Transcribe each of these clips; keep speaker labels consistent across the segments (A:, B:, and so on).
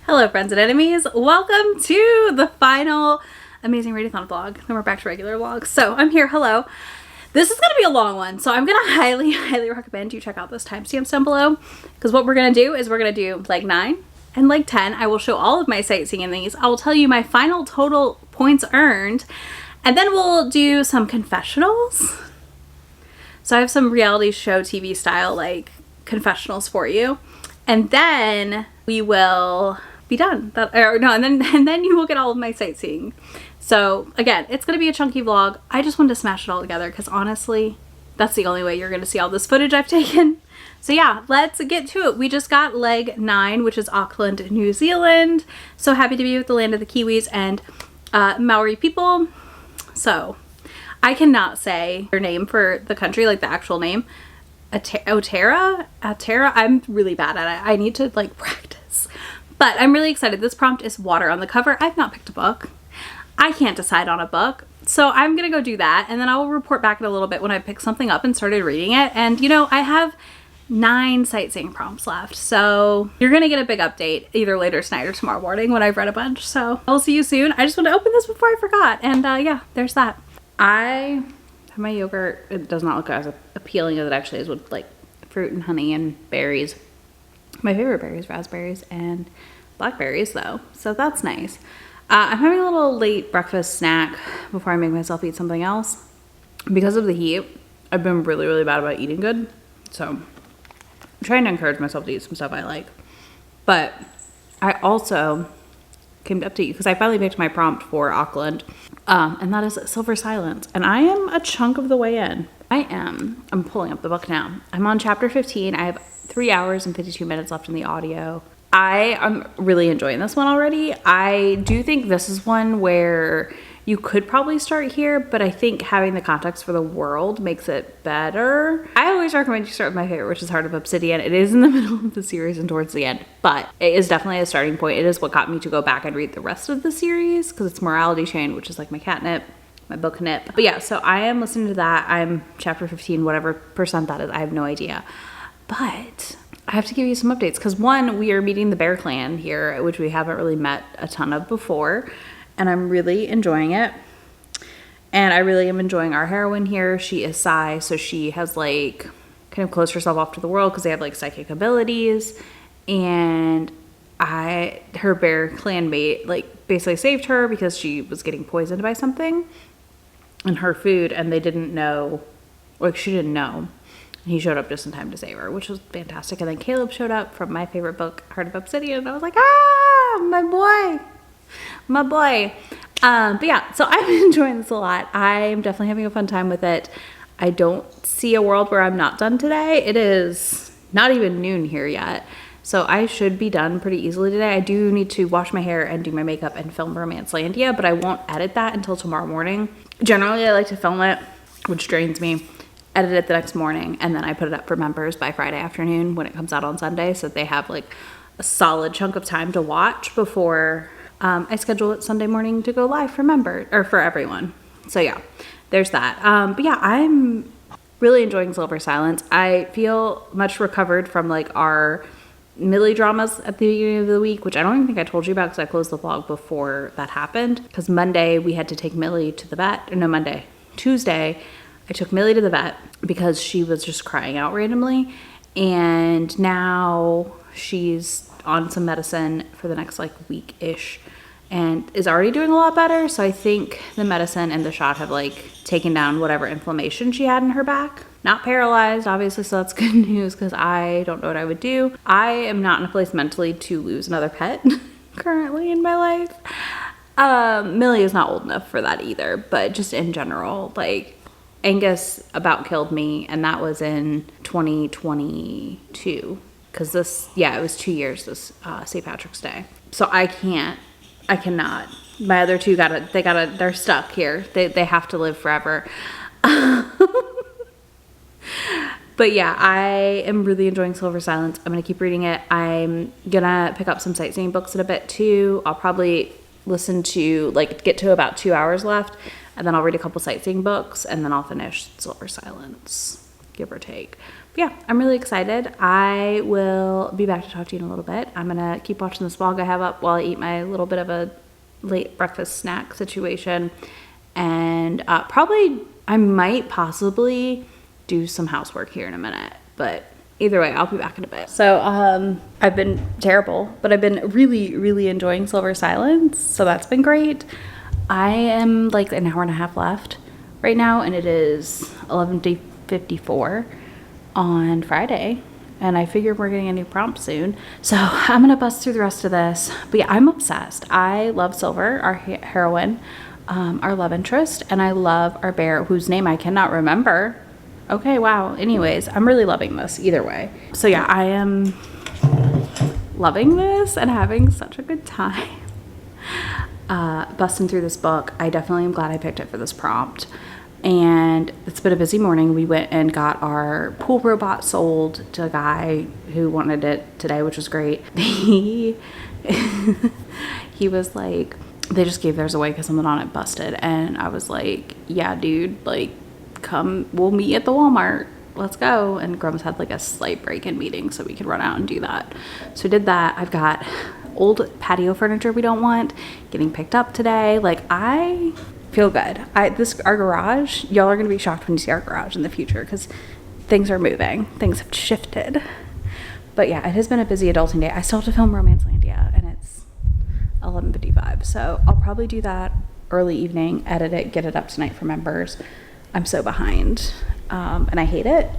A: Hello friends and enemies, welcome to the final Amazing Readathon vlog. Then we're back to regular vlogs. So I'm here, hello. This is gonna be a long one, so I'm gonna highly recommend you check out those timestamps down below, because what we're gonna do is we're gonna do leg 9 and leg 10. I will show all of my sightseeing in these. I will tell you my final total points earned, and then we'll do some confessionals. So I have some reality show TV style like confessionals for you, and then we will be done. And then you will get all of my sightseeing. So again, it's gonna be a chunky vlog. I just wanted to smash it all together because honestly, that's the only way you're gonna see all this footage I've taken. So yeah, let's get to it. We just got leg 9, which is Auckland, New Zealand. So happy to be with the land of the Kiwis and Maori people. So I cannot say their name for the country, like the actual name. Atera? I'm really bad at it. I need to like practice. But I'm really excited. This prompt is water on the cover. I've not picked a book. I can't decide on a book. So I'm gonna go do that, and then I will report back in a little bit when I pick something up and started reading it. And you know, I have 9 sightseeing prompts left. So you're gonna get a big update either later tonight or tomorrow morning when I've read a bunch. So I'll see you soon. I just want to open this before I forgot. And yeah, there's that. I have my yogurt. It does not look as appealing as it actually is with like fruit and honey and berries. My favorite berries, raspberries and blackberries though. So that's nice. I'm having a little late breakfast snack before I make myself eat something else. Because of the heat, I've been really bad about eating good. So I'm trying to encourage myself to eat some stuff I like. But I also came to update you because I finally picked my prompt for Auckland. And that is Silver Silence. And I am a chunk of the way in. I'm pulling up the book now. I'm on chapter 15. I have 3 hours and 52 minutes left in the audio. I am really enjoying this one already. I do think this is one where you could probably start here, but I think having the context for the world makes it better. I always recommend you start with my favorite, which is Heart of Obsidian. It is in the middle of the series and towards the end, but it is definitely a starting point. It is what got me to go back and read the rest of the series because it's Morality Chain, which is like my catnip, my book nip. But yeah, so I am listening to that. I'm chapter 15, whatever percent that is. I have no idea. But I have to give you some updates because one, we are meeting the Bear Clan here, which we haven't really met a ton of before. And I'm really enjoying it. And I really am enjoying our heroine here. She is Sai, so she has like kind of closed herself off to the world because they have like psychic abilities. And her Bear Clan mate like basically saved her because she was getting poisoned by something in her food, and they didn't know, like she didn't know. He showed up just in time to save her, which was fantastic. And then Caleb showed up from my favorite book, Heart of Obsidian, and I was like, ah, my boy. But yeah, so I'm enjoying this a lot. I'm definitely having a fun time with it. I don't see a world where I'm not done today. It is not even noon here yet, so I should be done pretty easily today. I do need to wash my hair and do my makeup and film Romancelandia, but I won't edit that until tomorrow morning. Generally, I like to film it, which drains me, edit it the next morning, and then I put it up for members by Friday afternoon when it comes out on Sunday, so they have like a solid chunk of time to watch before I schedule it Sunday morning to go live for members or for everyone. So yeah, there's that. But yeah, I'm really enjoying Silver Silence. I feel much recovered from like our Millie dramas at the beginning of the week, which I don't even think I told you about because I closed the vlog before that happened. Because Monday we had to take Millie to the vet. Or no, Tuesday I took Millie to the vet because she was just crying out randomly. And now she's on some medicine for the next like week-ish and is already doing a lot better. So I think the medicine and the shot have like taken down whatever inflammation she had in her back. Not paralyzed, obviously, so that's good news because I don't know what I would do. I am not in a place mentally to lose another pet currently in my life. Millie is not old enough for that either, but just in general, like Angus about killed me, and that was in 2022. Because it was 2 years this St. Patrick's Day. So I cannot. My other two they're stuck here. They have to live forever. But yeah, I am really enjoying Silver Silence. I'm gonna keep reading it. I'm gonna pick up some sightseeing books in a bit too. I'll probably listen to, like, get to about 2 hours left, and then I'll read a couple sightseeing books, and then I'll finish Silver Silence, give or take. yeah, I'm really excited. I will be back to talk to you in a little bit. I'm gonna keep watching this vlog I have up while I eat my little bit of a late breakfast snack situation. And probably I might possibly do some housework here in a minute, but either way, I'll be back in a bit. So I've been terrible, but I've been really, really enjoying Silver Silence. So that's been great. I am like an hour and a half left right now, and it is 11:54 on Friday. And I figure we're getting a new prompt soon. So I'm gonna bust through the rest of this. But yeah, I'm obsessed. I love Silver, our heroine, our love interest, and I love our bear, whose name I cannot remember. Okay, wow. Anyways, I'm really loving this either way. So yeah, I am loving this and having such a good time. Busting through this book. I definitely am glad I picked it for this prompt. And it's been a busy morning. We went and got our pool robot sold to a guy who wanted it today, which was great. He was like, they just gave theirs away because something on it busted. And I was like, yeah, dude, like, come, we'll meet at the Walmart. Let's go. And Grum's had like a slight break-in meeting so we could run out and do that. So we did that. I've got old patio furniture we don't want getting picked up today. Like, I feel good. Our garage, y'all are gonna be shocked when you see our garage in the future because things are moving. Things have shifted. But yeah, it has been a busy adulting day. I still have to film Romancelandia and it's 11:55. So I'll probably do that early evening, edit it, get it up tonight for members. I'm so behind and I hate it,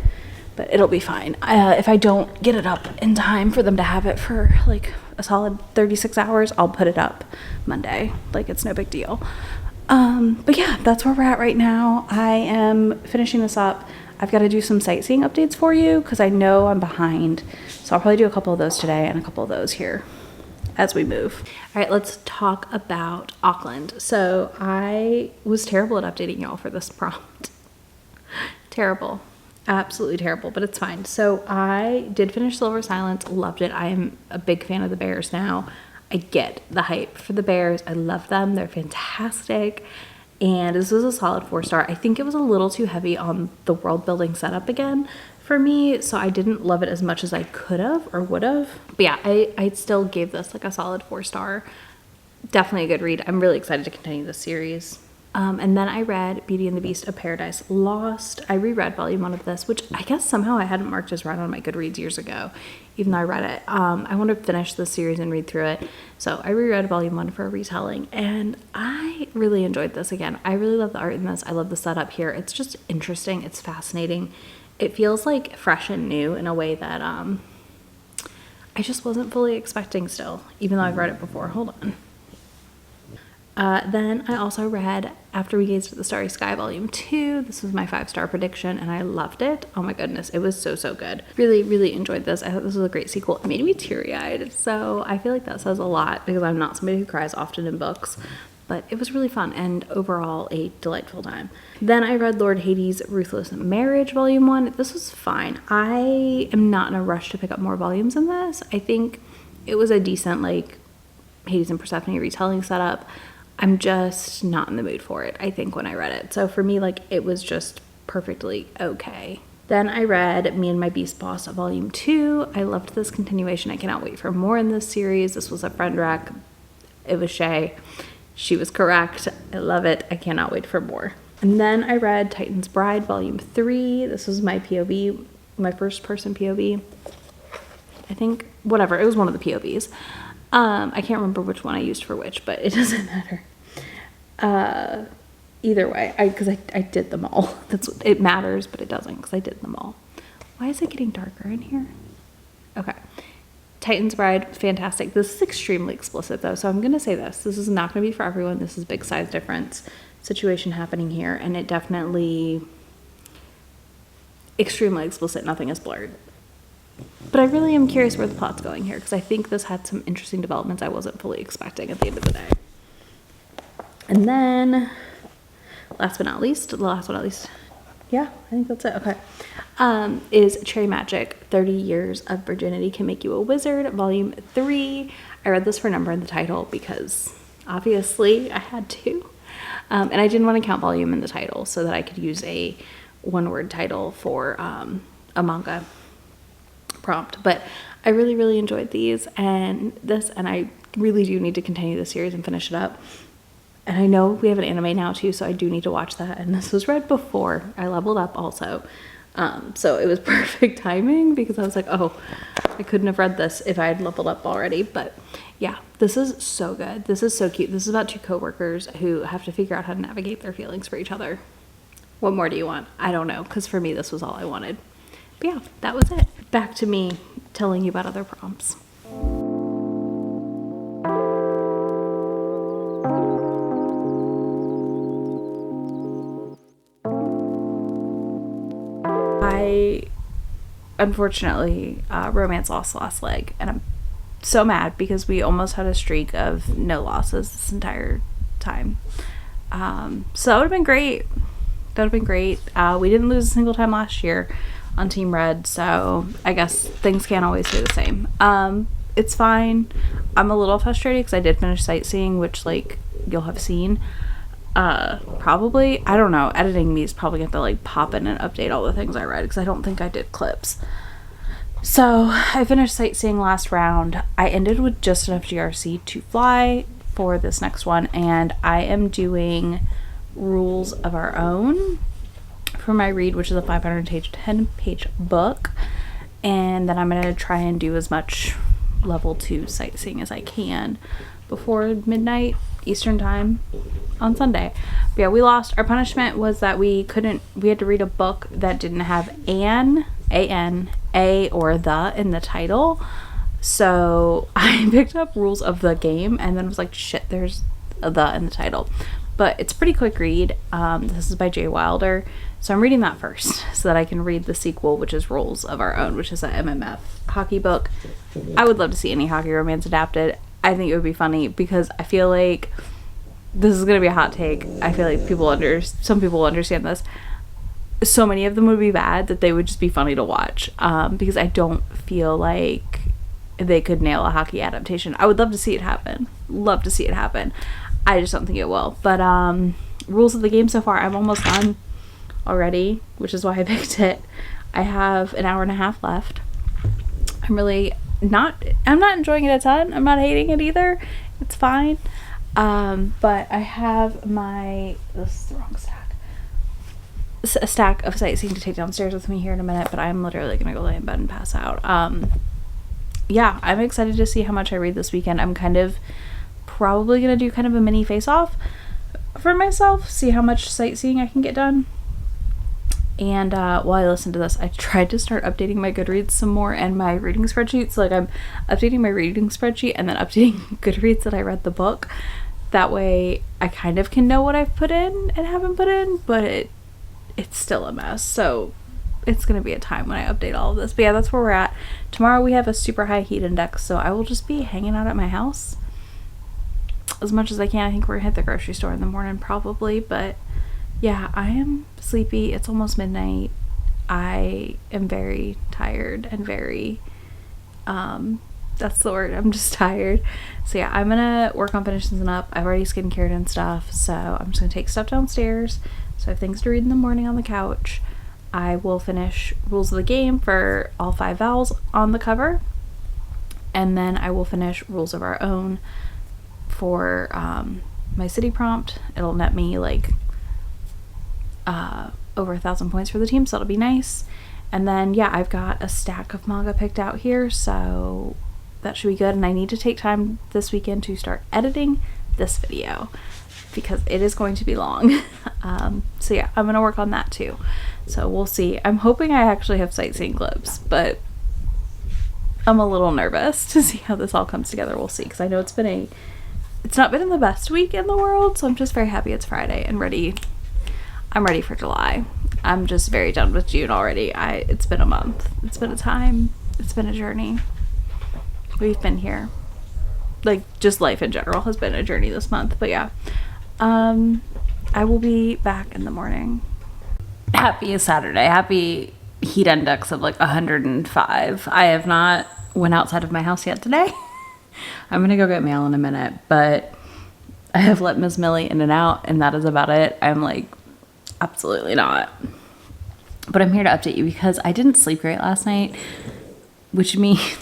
A: but it'll be fine. If I don't get it up in time for them to have it for like a solid 36 hours, I'll put it up Monday. Like, it's no big deal. But yeah, that's where we're at right now. I am finishing this up. I've got to do some sightseeing updates for you because I know I'm behind. So I'll probably do a couple of those today and a couple of those here as we move. All right, let's talk about Auckland. So I was terrible at updating y'all for this prompt. Terrible. Absolutely terrible, but it's fine. So I did finish Silver Silence, loved it. I am a big fan of the bears now. I get the hype for the bears. I love them. They're fantastic. And this was a solid 4-star. I think it was a little too heavy on the world building setup again for me, so I didn't love it as much as I could have or would have. But yeah, I still gave this like a solid 4-star. Definitely a good read. I'm really excited to continue this series. And then I read Beauty and the Beast of Paradise Lost. I reread volume 1 of this, which I guess somehow I hadn't marked as read on my Goodreads years ago, even though I read it. I want to finish the series and read through it. So I reread volume 1 for a retelling, and I really enjoyed this again. I really love the art in this. I love the setup here. It's just interesting. It's fascinating. It feels like fresh and new in a way that I just wasn't fully expecting still, even though I've read it before. Hold on. Then I also read After We Gazed at the Starry Sky Volume 2. This was my 5-star prediction and I loved it. Oh my goodness, it was so, so good. Really, really enjoyed this. I thought this was a great sequel. It made me teary-eyed, so I feel like that says a lot because I'm not somebody who cries often in books. But it was really fun and overall a delightful time. Then I read Lord Hades' Ruthless Marriage Volume 1. This was fine. I am not in a rush to pick up more volumes in this. I think it was a decent like Hades and Persephone retelling setup. I'm just not in the mood for it, I think, when I read it. So for me, like, it was just perfectly okay. Then I read Me and My Beast Boss Volume 2. I loved this continuation. I cannot wait for more in this series. This was a friend rec. It was Shay. She was correct. I love it. I cannot wait for more. And then I read Titan's Bride Volume 3. This was my POV, my first person POV. I think, whatever, it was one of the POVs. I can't remember which one I used for which, but it doesn't matter. Either way, because I did them all. It matters, but it doesn't because I did them all. Why is it getting darker in here? Okay. Titan's Bride, fantastic. This is extremely explicit though, so I'm going to say this. This is not going to be for everyone. This is a big size difference situation happening here, and it definitely extremely explicit. Nothing is blurred. But I really am curious where the plot's going here because I think this had some interesting developments I wasn't fully expecting at the end of the day. And then, last but not least, yeah, I think that's it, okay, is Cherry Magic, 30 Years of Virginity Can Make You a Wizard, Volume 3. I read this for number in the title because obviously I had to. And I didn't want to count volume in the title so that I could use a one-word title for a manga prompt. But I really, really enjoyed these and this, and I really do need to continue the series and finish it up. And I know we have an anime now too, so I do need to watch that. And this was read before I leveled up also. So it was perfect timing because I was like, oh, I couldn't have read this if I had leveled up already. But yeah, this is so good. This is so cute. This is about two coworkers who have to figure out how to navigate their feelings for each other. What more do you want? I don't know, because for me, this was all I wanted. But yeah, that was it. Back to me telling you about other prompts. I unfortunately romance lost last leg, and I'm so mad because we almost had a streak of no losses this entire time. So that would have been great. That would have been great. We didn't lose a single time last year on Team Red, so I guess things can't always stay the same. It's fine. I'm a little frustrated because I did finish Sightseeing, which like you'll have seen. Probably, I don't know, editing me is probably going to like pop in and update all the things I read because I don't think I did clips. So I finished Sightseeing last round. I ended with just enough GRC to fly for this next one, and I am doing Rules of Our Own for my read, which is a 510-page book, and then I'm going to try and do as much level 2 sightseeing as I can before midnight Eastern time on Sunday. But yeah, we lost. Our punishment was that we had to read a book that didn't have A or the in the title. So I picked up Rules of the Game and then was like, shit, there's a the in the title. But it's a pretty quick read. This is by Jay Wilder. So I'm reading that first so that I can read the sequel, which is Rules of Our Own, which is a MMF hockey book. I would love to see any hockey romance adapted. I think it would be funny because I feel like this is going to be a hot take. I feel like some people will understand this. So many of them would be bad that they would just be funny to watch, because I don't feel like they could nail a hockey adaptation. I would love to see it happen. Love to see it happen. I just don't think it will. But Rules of the Game so far, I'm almost done already, which is why I picked it. I have an hour and a half left. I'm not enjoying it a ton. I'm not hating it either. It's fine. But I have this is the wrong stack. A stack of sightseeing to take downstairs with me here in a minute, but I'm literally gonna go lay in bed and pass out. Yeah, I'm excited to see how much I read this weekend. I'm kind of probably gonna do kind of a mini face-off for myself, see how much sightseeing I can get done. And while I listen to this, I tried to start updating my Goodreads some more and my reading spreadsheet. So like I'm updating my reading spreadsheet and then updating Goodreads that I read the book. That way I kind of can know what I've put in and haven't put in, but it's still a mess. So it's going to be a time when I update all of this. But yeah, that's where we're at. Tomorrow we have a super high heat index, so I will just be hanging out at my house as much as I can. I think we're going to hit the grocery store in the morning probably, but yeah, I am sleepy. It's almost midnight. I am very tired and very, that's the word. I'm just tired. So yeah, I'm gonna work on finishing them up. I've already skincared and stuff, so I'm just gonna take stuff downstairs. So I have things to read in the morning on the couch. I will finish Rules of the Game for all 5 vowels on the cover. And then I will finish Rules of Our Own for my city prompt. It'll net me like over 1,000 points for the team, so that'll be nice. And then yeah, I've got a stack of manga picked out here, so that should be good. And I need to take time this weekend to start editing this video because it is going to be long. So yeah, I'm gonna work on that too. So we'll see. I'm hoping I actually have sightseeing clips, but I'm a little nervous to see how this all comes together. We'll see, because I know it's not been the best week in the world, so I'm just very happy it's Friday and ready. I'm ready for July. I'm just very done with June already. It's been a month. It's been a time. It's been a journey. We've been here. Like, just life in general has been a journey this month. But yeah. I will be back in the morning. Happy Saturday. Happy heat index of like 105. I have not went outside of my house yet today. I'm going to go get mail in a minute. But I have let Miss Millie in and out, and that is about it. I'm like, absolutely not. But I'm here to update you because I didn't sleep great last night, which means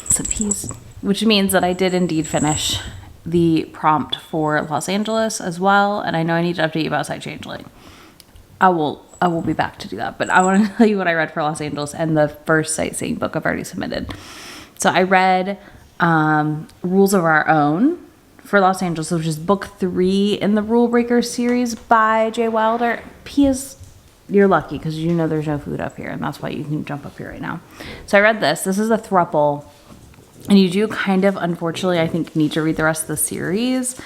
A: that I did indeed finish the prompt for Los Angeles as well. And I know I need to update you about Sightseeing Leg. I will be back to do that. But I want to tell you what I read for Los Angeles and the first sightseeing book I've already submitted. So I read Rules of Our Own for Los Angeles, which is book 3 in the Rule Breaker series by Jay Wilder. P.S. You're lucky because you know there's no food up here, and that's why you can jump up here right now. So I read this. This is a throuple, and you do kind of, unfortunately, I think, need to read the rest of the series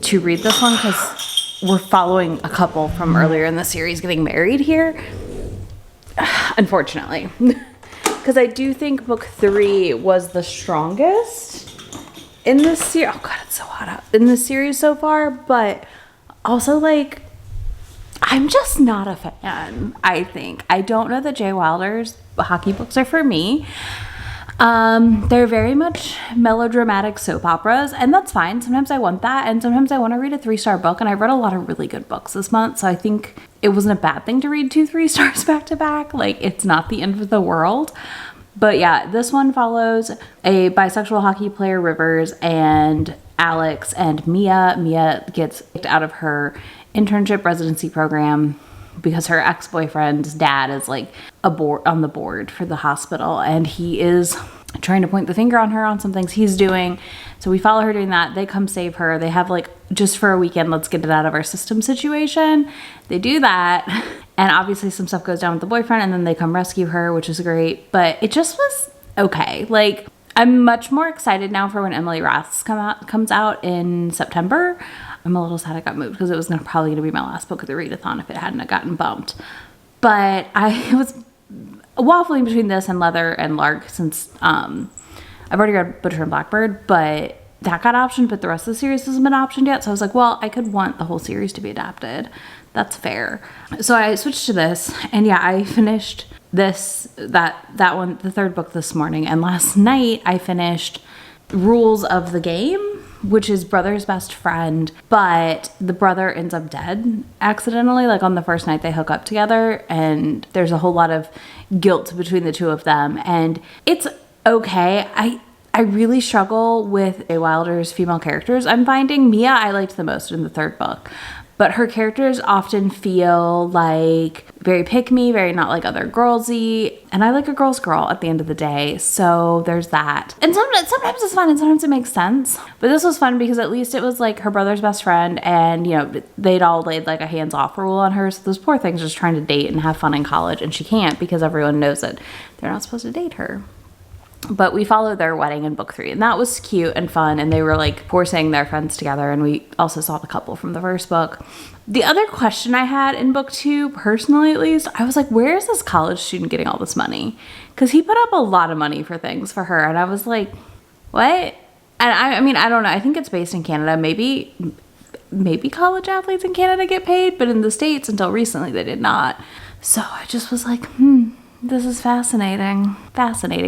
A: to read this one because we're following a couple from earlier in the series getting married here. Unfortunately. Because I do think book 3 was the strongest in this series. Oh god, it's so hot out. In this series so far, but also like I'm just not a fan, I think. I don't know that Jay Wilder's hockey books are for me. They're very much melodramatic soap operas, and that's fine. Sometimes I want that, and sometimes I want to read a 3-star book, and I read a lot of really good books this month, so I think it wasn't a bad thing to read 2 3-stars back to back. Like, it's not the end of the world. But yeah, this one follows a bisexual hockey player, Rivers, and Alex and Mia. Mia gets kicked out of her internship residency program because her ex-boyfriend's dad is like on the board for the hospital, and he is trying to point the finger on her on some things he's doing. So we follow her doing that. They come save her. They have like, just for a weekend, let's get it out of our system situation. They do that, and obviously some stuff goes down with the boyfriend, and then they come rescue her, which is great. But it just was okay. Like, I'm much more excited now for when Emily Roth's comes out in September. I'm a little sad it got moved because it was probably going to be my last book of the readathon if it hadn't gotten bumped. But I was waffling between this and Leather and Lark since I've already read Butcher and Blackbird, but that got optioned, but the rest of the series hasn't been optioned yet. So I was like, well, I could want the whole series to be adapted. That's fair. So I switched to this, and yeah, I finished that one, the 3rd book this morning, and last night I finished Rules of the Game, which is brother's best friend, but the brother ends up dead accidentally, like on the first night they hook up together, and there's a whole lot of guilt between the two of them, and it's okay. I really struggle with Jay Wilder's female characters. I'm finding Mia I liked the most in the 3rd book, but her characters often feel like very pick-me, very not like other girlsy, and I like a girl's girl at the end of the day, so there's that. And sometimes it's fun and sometimes it makes sense, but this was fun because at least it was like her brother's best friend, and you know, they'd all laid like a hands-off rule on her, so those poor things just trying to date and have fun in college, and she can't because everyone knows that they're not supposed to date her. But we followed their wedding in book 3, and that was cute and fun, and they were like forcing their friends together, and we also saw the couple from the first book. The other question I had in book 2, personally at least, I was like, where is this college student getting all this money? Because he put up a lot of money for things for her, and I was like, what? And I mean, I don't know. I think it's based in Canada. Maybe college athletes in Canada get paid, but in the States, until recently, they did not. So I just was like, this is fascinating.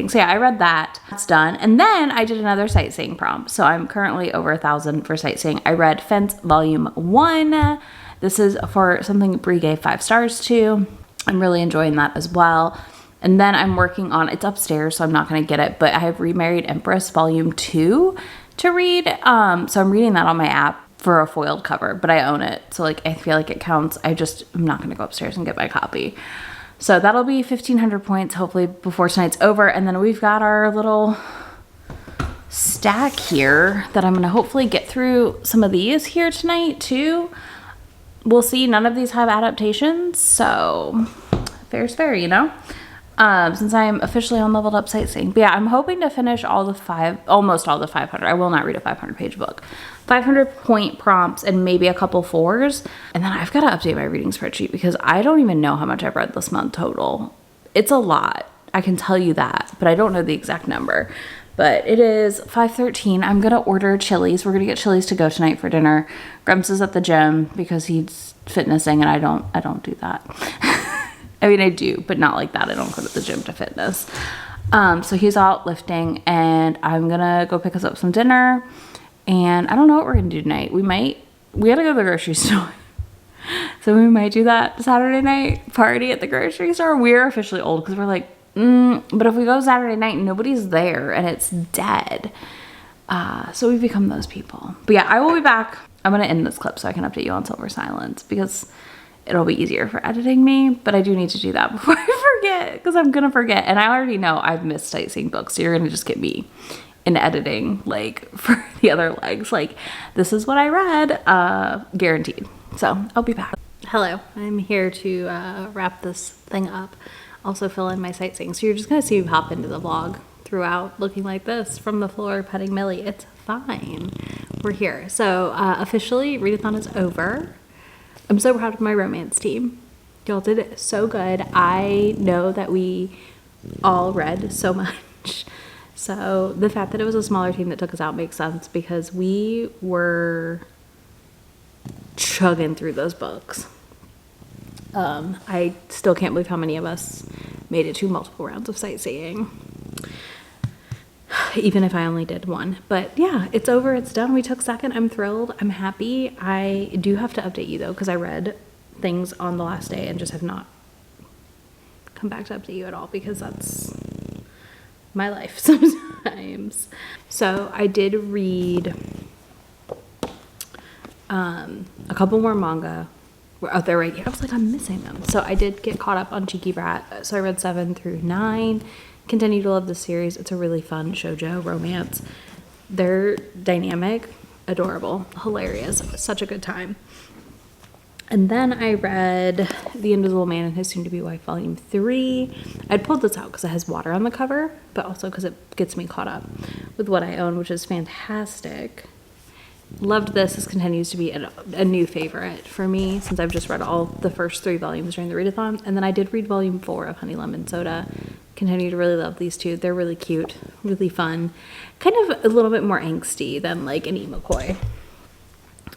A: So yeah, I read that. That's done. And then I did another sightseeing prompt. So I'm currently over 1,000 for sightseeing. I read Fence Volume 1. This is for something Brie gave 5 stars to. I'm really enjoying that as well. And then I'm working on, it's upstairs, so I'm not going to get it, but I have Remarried Empress Volume 2 to read. So I'm reading that on my app for a foiled cover, but I own it. So like, I feel like it counts. I'm not going to go upstairs and get my copy. So that'll be 1,500 points, hopefully before tonight's over. And then we've got our little stack here that I'm going to hopefully get through some of these here tonight too. We'll see. None of these have adaptations, so fair's fair, you know? Since I'm officially on Leveled Up Sightseeing. But yeah, I'm hoping to finish almost all the 500. I will not read a 500-page book. 500 point prompts and maybe a couple 4s. And then I've got to update my reading spreadsheet because I don't even know how much I've read this month total. It's a lot. I can tell you that, but I don't know the exact number. But it is 5:13. I'm going to order Chili's. We're going to get Chili's to go tonight for dinner. Grumps is at the gym because he's fitnessing, and I don't do that. I mean, I do, but not like that. I don't go to the gym to fitness. So he's out lifting, and I'm going to go pick us up some dinner. And I don't know what we're going to do tonight. We got to go to the grocery store.
B: So we might do that Saturday night party at the grocery store. We're officially old because we're like, but if we go Saturday night, nobody's there and it's dead. So we've become those people. But yeah, I will be back. I'm going to end this clip so I can update you on Silver Silence because it'll be easier for editing me. But I do need to do that before I forget because I'm going to forget. And I already know I've missed sightseeing books. So you're going to just get me in editing like for the other legs. Like this is what I read, guaranteed. So I'll be back.
A: Hello, I'm here to wrap this thing up. Also fill in my sightseeing. So you're just going to see me hop into the vlog throughout looking like this from the floor petting Millie. It's fine. We're here. So officially Readathon is over. I'm so proud of my romance team. Y'all did it so good. I know that we all read so much. So the fact that it was a smaller team that took us out makes sense because we were chugging through those books. I still can't believe how many of us made it to multiple rounds of sightseeing, even if I only did one. But yeah, it's over, it's done. We took second. I'm thrilled. I'm happy. I do have to update you though, because I read things on the last day and just have not come back to update you at all because that's my life sometimes. So I did read a couple more manga. We're out there right here. I was like, I'm missing them. So I did get caught up on Cheeky Brat. So I read 7 through 9. Continue to love the series. It's a really fun shoujo romance. They're dynamic, adorable, hilarious. Such a good time. And then I read The Invisible Man and His Soon-to-Be Wife, Volume 3. I'd pulled this out because it has water on the cover, but also because it gets me caught up with what I own, which is fantastic. Loved this. This continues to be a new favorite for me since I've just read all the first 3 volumes during the readathon. And then I did read Volume 4 of Honey Lemon Soda. Continue to really love these two. They're really cute, really fun, kind of a little bit more angsty than like an emo koi.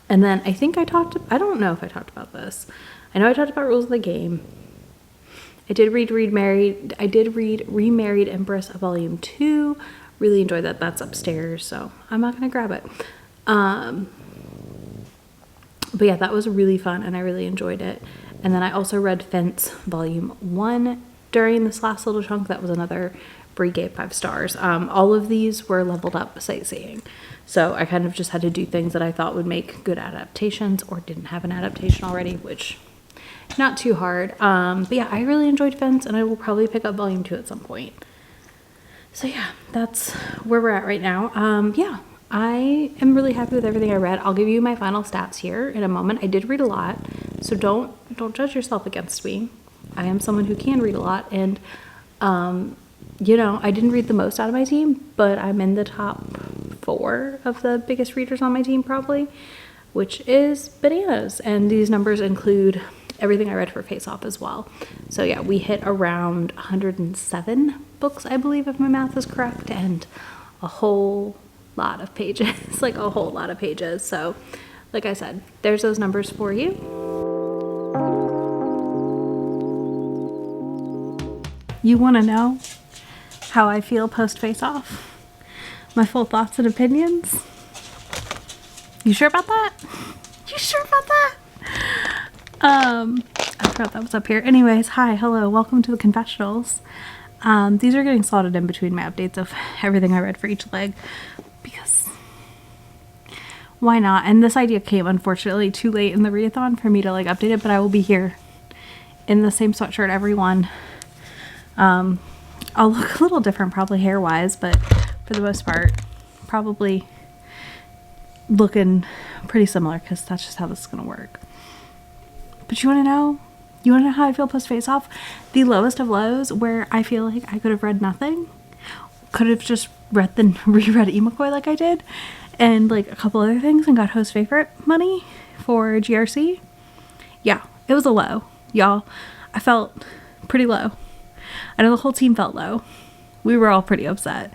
A: And then I think I don't know if I talked about this. I know I talked about Rules of the Game. I did read Remarried Empress of Volume 2. Really enjoyed that. That's upstairs, so I'm not gonna grab it. But yeah, that was really fun and I really enjoyed it. And then I also read Fence Volume 1 during this last little chunk. That was another Brie gave 5 stars. All of these were leveled up sightseeing. So I kind of just had to do things that I thought would make good adaptations or didn't have an adaptation already, which not too hard. But yeah, I really enjoyed Fence and I will probably pick up Volume 2 at some point. So yeah, that's where we're at right now. Yeah. I am really happy with everything I read. I'll give you my final stats here in a moment. I did read a lot, so don't judge yourself against me. I am someone who can read a lot, and you know, I didn't read the most out of my team, but I'm in the top 4 of the biggest readers on my team probably, which is bananas. And these numbers include everything I read for Face Off as well. So yeah, we hit around 107 books, I believe, if my math is correct, and a whole lot of pages, like a whole lot of pages. So like I said, there's those numbers for you. You want to know how I feel post Face Off? My full thoughts and opinions? You sure about that? You sure about that? I forgot that was up here. Anyways, hi, hello, welcome to the confessionals. These are getting slotted in between my updates of everything I read for each leg because why not? And this idea came unfortunately too late in the readathon for me to like update it, but I will be here in the same sweatshirt every one. I'll look a little different probably hair wise, but for the most part probably looking pretty similar because that's just how this is gonna work. But you want to know how I feel post Face Off? The lowest of lows, where I feel like I could have read nothing, could have just reread Imokoi like I did, and like a couple other things, and got host favorite money for GRC. Yeah, it was a low, y'all. I felt pretty low. I know the whole team felt low. We were all pretty upset,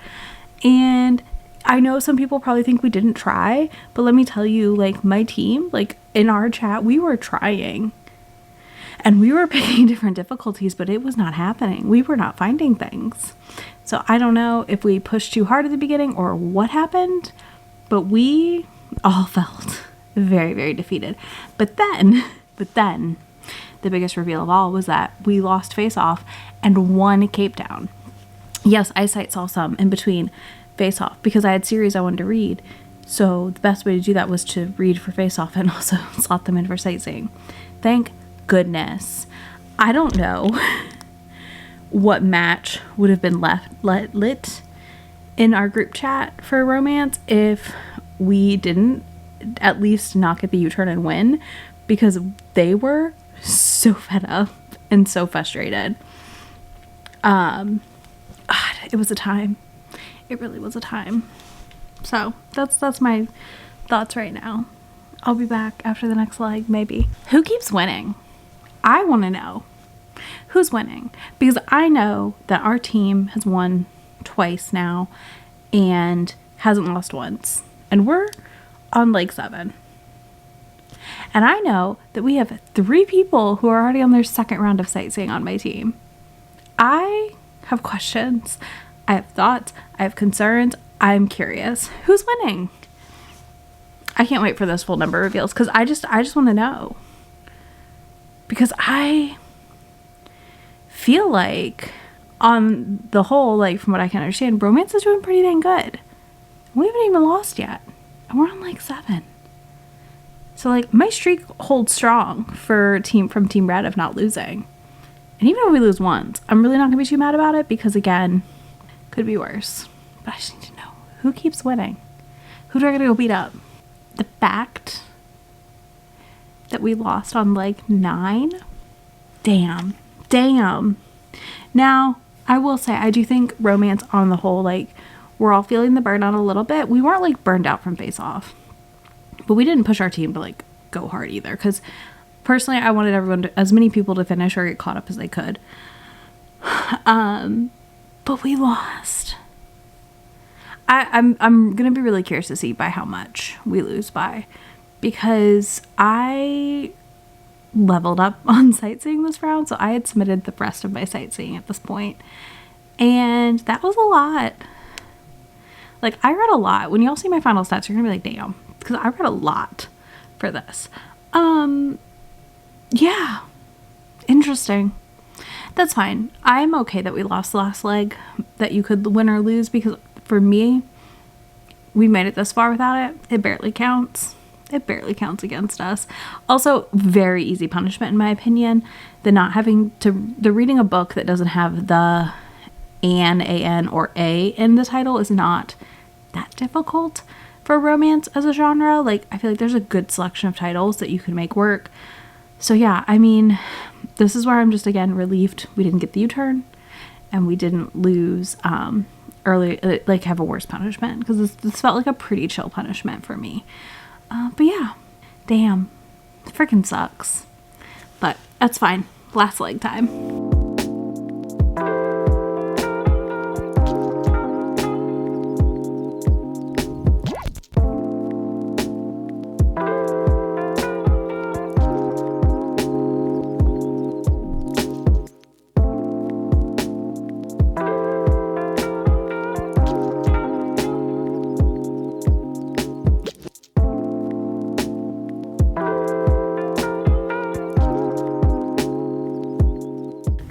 A: and I know some people probably think we didn't try, but let me tell you, like my team, like in our chat, we were trying. And we were picking different difficulties, but it was not happening. We were not finding things. So I don't know if we pushed too hard at the beginning or what happened, but we all felt very, very defeated. But then
B: But then the biggest reveal of all was that we lost Face Off and won Cape Town. Yes, Eyesight saw some in between Face Off because I had series I wanted to read. So the best way to do that was to read for Face Off and also slot them in for Sightseeing. Thank goodness. I don't know what match would have been lit in our group chat for romance if we didn't at least not get the U-turn and win, because they were so fed up and so frustrated. God, it was a time. It really was a time. So that's my thoughts right now. I'll be back after the next leg, maybe. Who keeps winning? I want to know who's winning, because I know that our team has won twice now and hasn't lost once, and we're on leg 7. And I know that we have 3 people who are already on their second round of sightseeing on my team. I have questions. I have thoughts. I have concerns. I'm curious. Who's winning? I can't wait for those full number reveals, because I just want to know. Because I feel like, on the whole, like from what I can understand, romance is doing pretty dang good. We haven't even lost yet. And we're on like 7. So like my streak holds strong for Team Red of not losing. And even if we lose once, I'm really not going to be too mad about it, because again, could be worse. But I just need to know who keeps winning. Who do I gotta go beat up? The fact that we lost on leg 9? Damn. Now, I will say, I do think romance on the whole, like, we're all feeling the burnout a little bit. We weren't like burned out from Face Off, but we didn't push our team to like go hard either, because personally I wanted everyone to, as many people to finish or get caught up as they could. But we lost. I'm gonna be really curious to see by how much we lose by, because I leveled up on sightseeing this round, so I had submitted the rest of my sightseeing at this point, and that was a lot. Like, I read a lot. When y'all see my final stats, you're gonna be like, damn, because I read a lot for this. Yeah, interesting. That's fine. I'm okay that we lost the last leg, that you could win or lose, because for me, we made it this far without it. It barely counts. It barely counts against us. Also, very easy punishment in my opinion. The reading a book that doesn't have the an, or a in the title is not that difficult for romance as a genre. Like, I feel like there's a good selection of titles that you can make work. So yeah, I mean, this is where I'm just, again, relieved we didn't get the U-turn and we didn't lose early, like have a worse punishment, because this felt like a pretty chill punishment for me. But yeah, damn, it freaking sucks. But that's fine. Last leg time.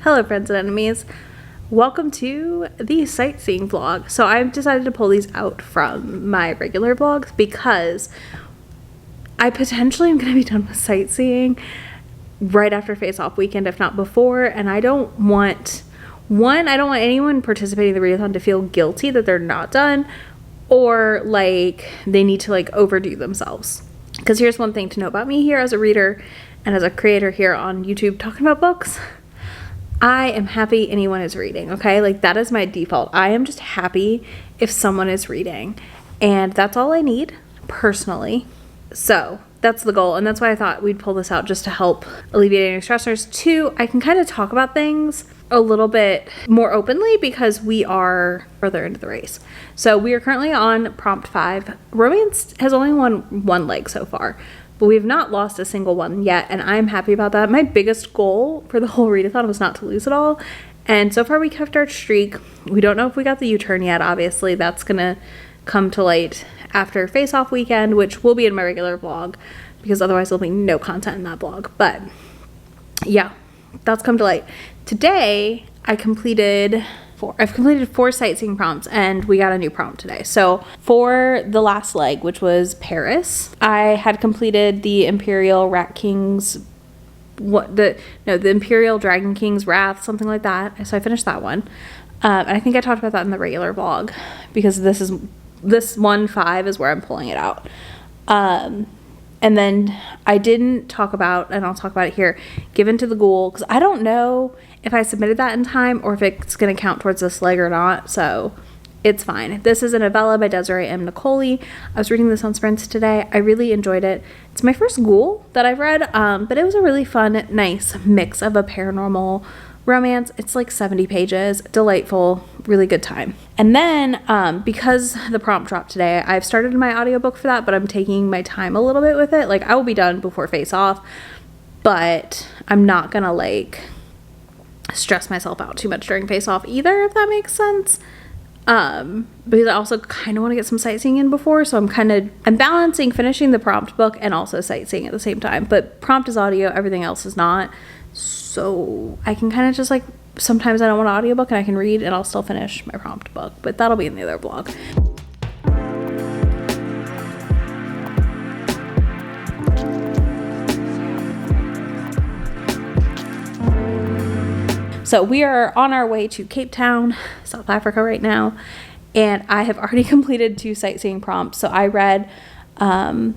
A: Hello friends and enemies, welcome to the sightseeing vlog. So I've decided to pull these out from my regular vlogs because I potentially am going to be done with sightseeing right after Face Off weekend, if not before, and I don't want anyone participating in the readathon to feel guilty that they're not done, or like they need to like overdo themselves. Because here's one thing to know about me here as a reader and as a creator here on YouTube talking about books. I am happy anyone is reading, okay? Like, that is my default. I am just happy if someone is reading, and that's all I need personally. So that's the goal, and that's why I thought we'd pull this out, just to help alleviate any stressors. 2, I can kind of talk about things a little bit more openly because we are further into the race. So we are currently on prompt 5. Romance has only won 1 leg so far, but we have not lost a single one yet, and I'm happy about that. My biggest goal for the whole readathon was not to lose it all, and so far we kept our streak. We don't know if we got the U-turn yet. Obviously, that's gonna come to light after Face Off weekend, which will be in my regular vlog because otherwise there'll be no content in that vlog. But yeah, that's come to light. Today I've completed 4 sightseeing prompts and we got a new prompt today. So for the last leg, which was Paris, I had completed the Imperial Rat King's the Imperial Dragon King's Wrath, something like that. So I finished that one. And I think I talked about that in the regular vlog because this 1.5 is where I'm pulling it out. And then I didn't talk about, and I'll talk about it here, Given to the Ghoul, because I don't know if I submitted that in time or if it's going to count towards this leg or not, so it's fine. This is a novella by Desiree M. Nicoli. I was reading this on sprints today. I really enjoyed it. It's my first ghoul that I've read, but it was a really fun, nice mix of a paranormal romance. It's like 70 pages, delightful, really good time. And then because the prompt dropped today, I've started my audiobook for that, but I'm taking my time a little bit with it. Like, I will be done before Face Off, but I'm not gonna like stress myself out too much during Face Off either, if that makes sense. Because I also kind of want to get some sightseeing in before, so I'm balancing finishing the prompt book and also sightseeing at the same time. But prompt is audio, everything else is not. So I can kind of just like, sometimes I don't want an audiobook and I can read and I'll still finish my prompt book, but that'll be in the other vlog. So we are on our way to Cape Town, South Africa right now, and I have already completed 2 sightseeing prompts. So I read, and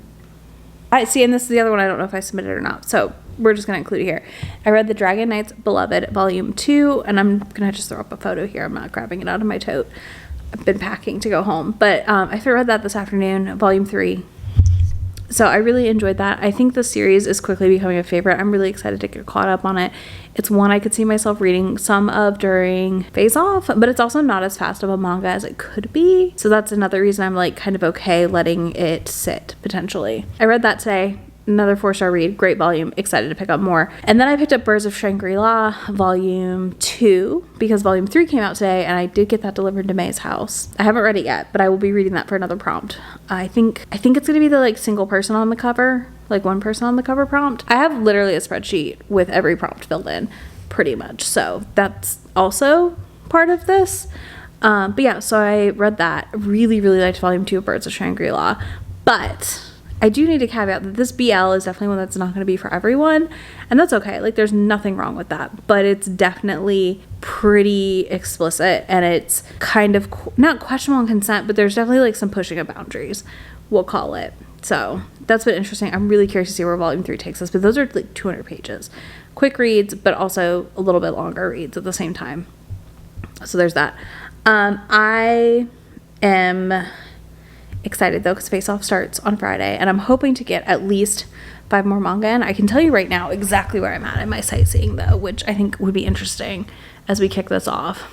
A: this is the other one I don't know if I submitted or not, so we're just going to include it here. I read The Dragon Knight's Beloved, Volume 2, and I'm going to just throw up a photo here. I'm not grabbing it out of my tote. I've been packing to go home. But I read that this afternoon, Volume 3. So I really enjoyed that. I think the series is quickly becoming a favorite. I'm really excited to get caught up on it. It's one I could see myself reading some of during Face Off, but it's also not as fast of a manga as it could be. So that's another reason I'm like kind of okay letting it sit, potentially. I read that today. Another 4-star read, great volume, excited to pick up more. And then I picked up Birds of Shangri-La Volume 2 because Volume 3 came out today and I did get that delivered to May's house. I haven't read it yet, but I will be reading that for another prompt. I think it's going to be the like single person on the cover, like one person on the cover prompt. I have literally a spreadsheet with every prompt filled in pretty much, so that's also part of this. But yeah, so I read that. Really, really liked Volume 2 of Birds of Shangri-La, but I do need to caveat that this BL is definitely one that's not going to be for everyone, and that's okay. Like, there's nothing wrong with that, but it's definitely pretty explicit, and it's kind of not questionable consent, but there's definitely like some pushing of boundaries, we'll call it. So that's been interesting. I'm really curious to see where Volume 3 takes us, but those are like 200 pages. Quick reads, but also a little bit longer reads at the same time. So there's that. I am excited though because Face Off starts on Friday and I'm hoping to get at least 5 more manga in. I can tell you right now exactly where I'm at in my sightseeing though, which I think would be interesting as we kick this off.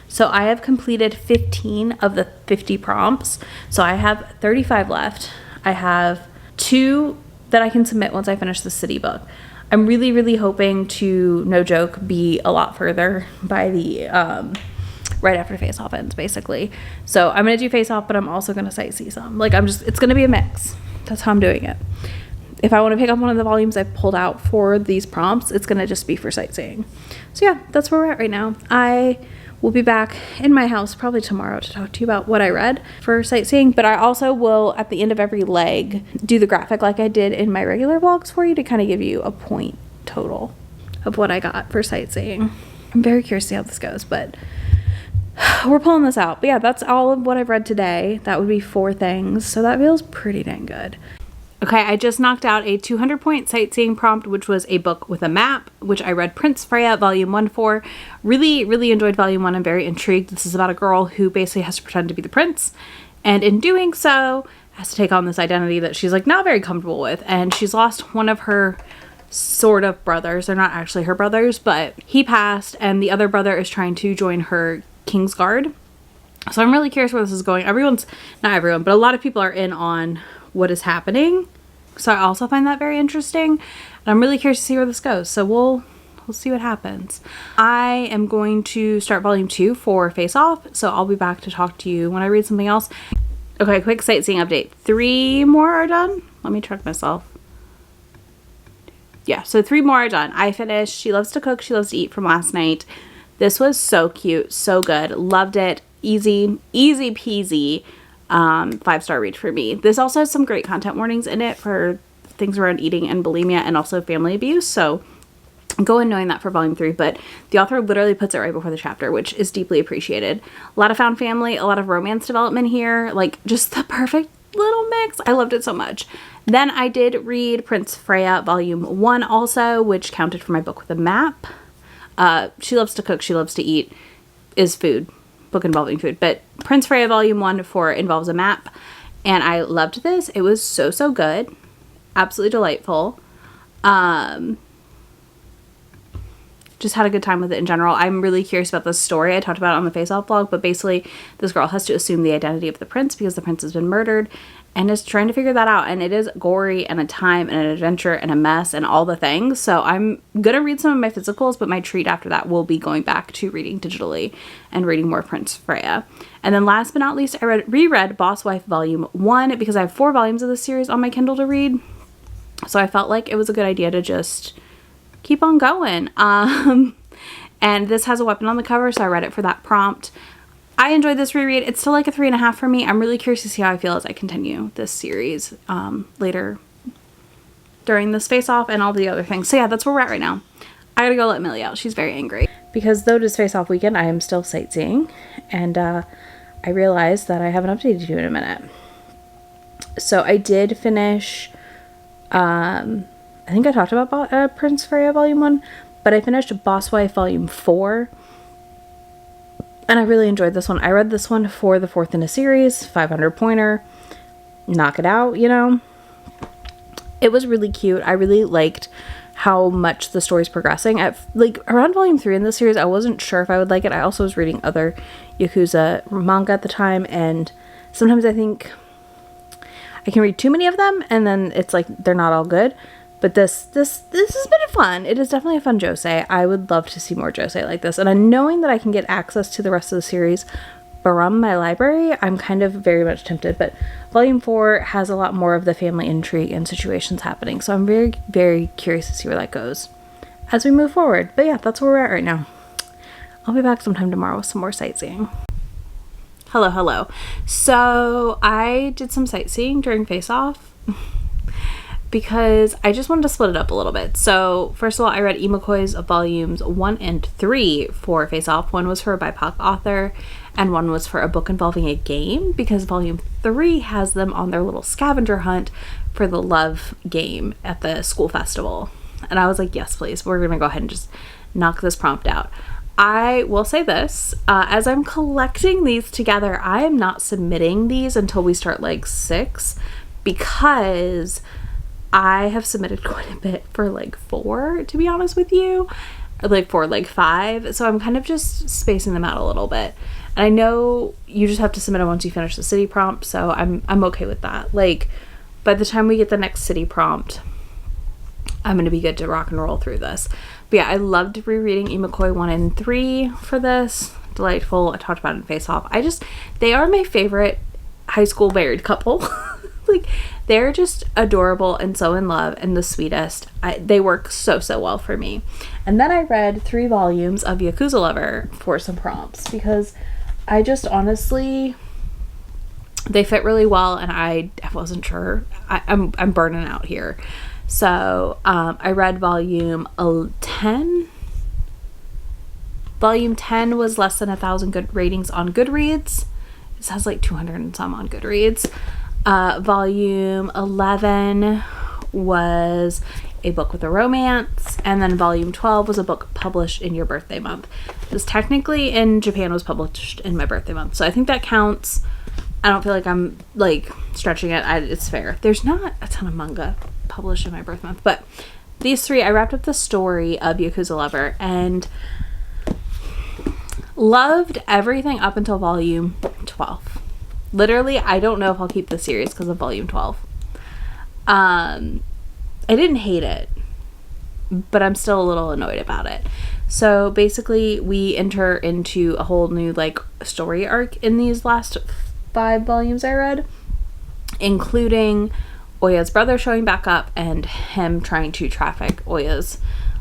A: So I have completed 15 of the 50 prompts. So I have 35 left. I have 2 that I can submit once I finish the city book. I'm really, really hoping to, no joke, be a lot further by the right after Face Off ends, basically. So I'm gonna do Face Off, but I'm also gonna sightsee some. Like, it's gonna be a mix. That's how I'm doing it. If I want to pick up one of the volumes I've pulled out for these prompts, it's gonna just be for sightseeing. So yeah, that's where we're at right now. I will be back in my house probably tomorrow to talk to you about what I read for sightseeing, but I also will, at the end of every leg, do the graphic like I did in my regular vlogs for you to kind of give you a point total of what I got for sightseeing. I'm very curious to see how this goes, but we're pulling this out. But yeah, that's all of what I've read today. That would be 4 things, so that feels pretty dang good. Okay, I just knocked out a 200-point sightseeing prompt, which was a book with a map, which I read Prince Freya Volume 1 for. Really, really enjoyed Volume 1. I'm very intrigued. This is about a girl who basically has to pretend to be the prince, and in doing so, has to take on this identity that she's like not very comfortable with, and she's lost one of her sort of brothers. They're not actually her brothers, but he passed, and the other brother is trying to join her King's Guard. So I'm really curious where this is going. Not everyone, but a lot of people are in on what is happening. So I also find that very interesting. And I'm really curious to see where this goes. So we'll see what happens. I am going to start Volume 2 for Face Off. So I'll be back to talk to you when I read something else. Okay, quick sightseeing update. 3 more are done. Let me check myself. Yeah, so 3 more are done. I finished She Loves to Cook, She Loves to Eat from last night. This was so cute, so good. Loved it. Easy peasy. 5-star read for me. This also has some great content warnings in it for things around eating and bulimia and also family abuse. So go in knowing that for volume 3, but the author literally puts it right before the chapter, which is deeply appreciated. A lot of found family, a lot of romance development here, like just the perfect little mix. I loved it so much. Then I did read Prince Freya volume 1 also, which counted for my book with a map. She Loves to Cook, She Loves to Eat is food, book involving food, but Prince Freya volume 1 for involves a map, and I loved this. It was so good, absolutely delightful. Just had a good time with it in general. I'm really curious about this story. I talked about it on the Face Off vlog, but basically this girl has to assume the identity of the prince because the prince has been murdered and is trying to figure that out. And it is gory and a time and an adventure and a mess and all the things. So I'm going to read some of my physicals, but my treat after that will be going back to reading digitally and reading more Prince Freya. And then last but not least, I reread Boss Wife Volume 1 because I have 4 volumes of this series on my Kindle to read. So I felt like it was a good idea to just keep on going. And this has a weapon on the cover, so I read it for that prompt. I enjoyed this reread. It's still like a 3.5 for me. I'm really curious to see how I feel as I continue this series later during this Face Off and all the other things. So yeah, that's where we're at right now. I gotta go let Millie out. She's very angry. Because though it is Face Off weekend, I am still sightseeing. And I realized that I have an update to do in a minute. So I did finish... I think I talked about Prince Freya Volume 1, but I finished Boss Wife Volume 4, and I really enjoyed this one. I read this one for the 4th in a series, 500 pointer, knock it out, you know. It was really cute. I really liked how much the story's progressing. At like around Volume 3 in this series, I wasn't sure if I would like it. I also was reading other Yakuza manga at the time, and sometimes I think I can read too many of them, and then it's like they're not all good. But this has been fun. It is definitely a fun josei. I would love to see more josei like this. And knowing that I can get access to the rest of the series from my library, I'm kind of very much tempted. But Volume 4 has a lot more of the family intrigue and situations happening. So I'm very, very curious to see where that goes as we move forward. But yeah, that's where we're at right now. I'll be back sometime tomorrow with some more sightseeing. Hello. So I did some sightseeing during Face Off. Because I just wanted to split it up a little bit. So first of all, I read Imokoi's volumes 1 and 3 for Face Off. One was for a BIPOC author and one was for a book involving a game, because volume 3 has them on their little scavenger hunt for the love game at the school festival. And I was like, yes, please. We're going to go ahead and just knock this prompt out. I will say this, as I'm collecting these together, I am not submitting these until we start Leg 6, because I have submitted quite a bit for Leg 4, to be honest with you. Like for Leg 5. So I'm kind of just spacing them out a little bit. And I know you just have to submit them once you finish the city prompt, so I'm okay with that. Like, by the time we get the next city prompt, I'm going to be good to rock and roll through this. But yeah, I loved rereading Imokoi 1 and 3 for this. Delightful. I talked about it in Face Off. They are my favorite high school married couple. Like, they're just adorable and so in love and the sweetest. They work so well for me. And then I read 3 volumes of Yakuza Lover for some prompts, because I just honestly, they fit really well, and I wasn't sure. I'm burning out here. So I read volume 10. Volume 10 was less than 1,000 good ratings on Goodreads. It has like 200 and some on Goodreads. Volume 11 was a book with a romance, and then volume 12 was a book published in your birthday month. This technically in Japan was published in my birthday month, so I think that counts. I don't feel like I'm like stretching it. It's fair. There's not a ton of manga published in my birth month, but these 3, I wrapped up the story of Yakuza Lover and loved everything up until volume 12. Literally, I don't know if I'll keep the series because of volume 12. I didn't hate it, but I'm still a little annoyed about it. So basically, we enter into a whole new like story arc in these last 5 volumes I read, including Oya's brother showing back up and him trying to traffic Oya's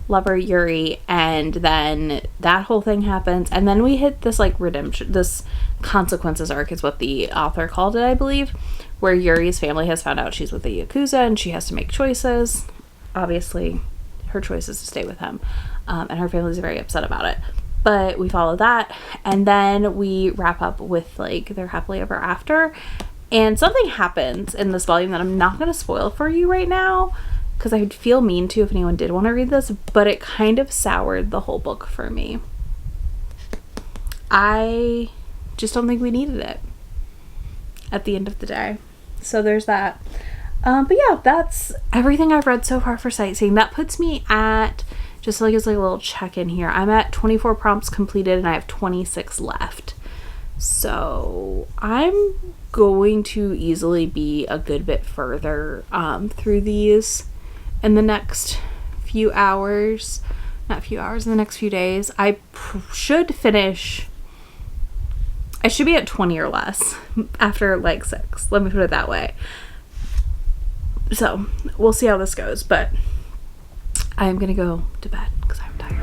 A: lover Yuri, and then that whole thing happens, and then we hit this like redemption, this consequences arc is what the author called it, I believe, where Yuri's family has found out she's with the Yakuza and she has to make choices. Obviously her choice is to stay with him, and her family's very upset about it, but we follow that, and then we wrap up with like their happily ever after. And something happens in this volume that I'm not going to spoil for you right now, because I'd feel mean to if anyone did want to read this, but it kind of soured the whole book for me. I just don't think we needed it at the end of the day. So there's that. But yeah, that's everything I've read so far for Sightseeing. That puts me at, just like as like a little check-in here, I'm at 24 prompts completed and I have 26 left. So I'm going to easily be a good bit further through these in the next few hours. Not few hours, in the next few days. I should finish, I should be at 20 or less after leg 6. Let me put it that way. So we'll see how this goes, but I'm gonna go to bed because I'm tired.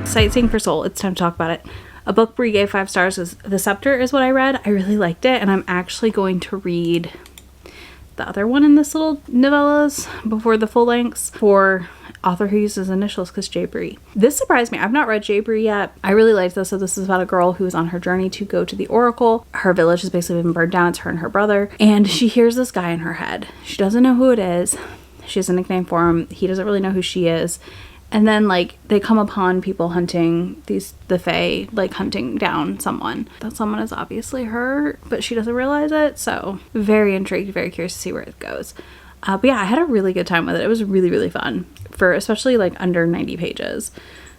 A: Sightseeing for Soul, it's time to talk about it. A book Brie gave 5 stars was The Scepter is what I read. I really liked it, and I'm actually going to read the other one in this little novellas before the full lengths for author who uses initials, because J. Brie. This surprised me. I've not read J. Brie yet. I really liked this. So this is about a girl who is on her journey to go to the Oracle. Her village has basically been burned down. It's her and her brother, and she hears this guy in her head. She doesn't know who it is. She has a nickname for him. He doesn't really know who she is. And then, like, they come upon people hunting the Fae, like, hunting down someone. That someone is obviously her, but she doesn't realize it. So, very intrigued, very curious to see where it goes. But yeah, I had a really good time with it. It was really, really fun, for especially, like, under 90 pages.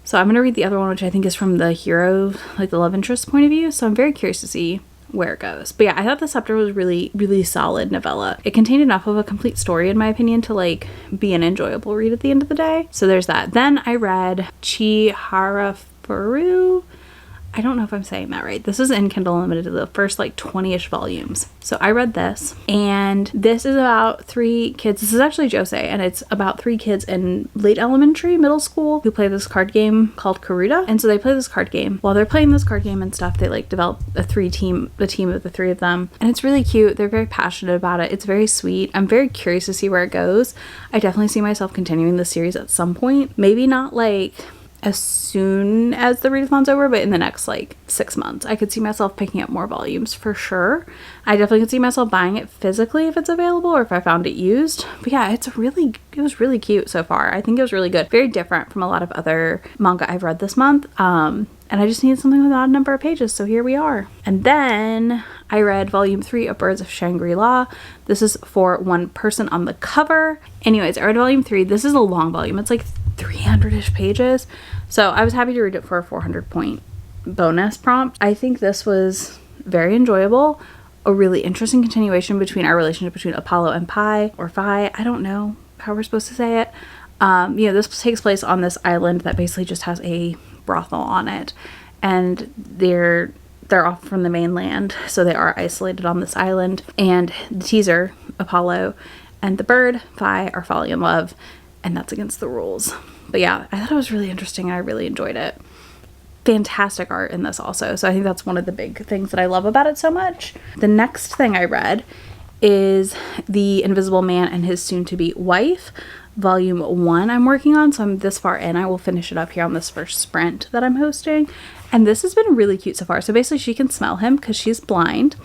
A: So I'm going to read the other one, which I think is from the hero, like, the love interest point of view. So I'm very curious to see where it goes. But yeah, I thought The Scepter was really, really solid novella. It contained enough of a complete story, in my opinion, to like be an enjoyable read at the end of the day. So there's that. Then I read Chiharafuru. I don't know if I'm saying that right. This is in Kindle Unlimited, the first like 20-ish volumes. So I read this, and this is about 3 kids. This is actually Josei, and it's about 3 kids in late elementary, middle school, who play this card game called Karuta. And so they play this card game. While they're playing this card game and stuff, they like develop a team of the 3 of them. And it's really cute. They're very passionate about it. It's very sweet. I'm very curious to see where it goes. I definitely see myself continuing the series at some point. Maybe not like as soon as the readathon's over, but in the next like 6 months. I could see myself picking up more volumes for sure. I definitely could see myself buying it physically if it's available, or if I found it used. But yeah, it was really cute so far. I think it was really good. Very different from a lot of other manga I've read this month. And I just needed something with an odd number of pages, so here we are. And then I read volume 3 of Birds of Shangri-La. This is for one person on the cover. Anyways, I read volume 3. This is a long volume. It's like 300-ish pages. So I was happy to read it for a 400-point bonus prompt. I think this was very enjoyable. A really interesting continuation between our relationship between Apollo and Pi, or Phi. I don't know how we're supposed to say it. This takes place on this island that basically just has a brothel on it. And they're off from the mainland, so they are isolated on this island. And the teaser, Apollo and the bird, Phi, are falling in love, and that's against the rules. But yeah, I thought it was really interesting and I really enjoyed it. Fantastic art in this also. So I think that's one of the big things that I love about it so much. The next thing I read is The Invisible Man and His Soon-to-Be Wife, volume 1 I'm working on. So I'm this far in. I will finish it up here on this first sprint that I'm hosting. And this has been really cute so far. So basically she can smell him because she's blind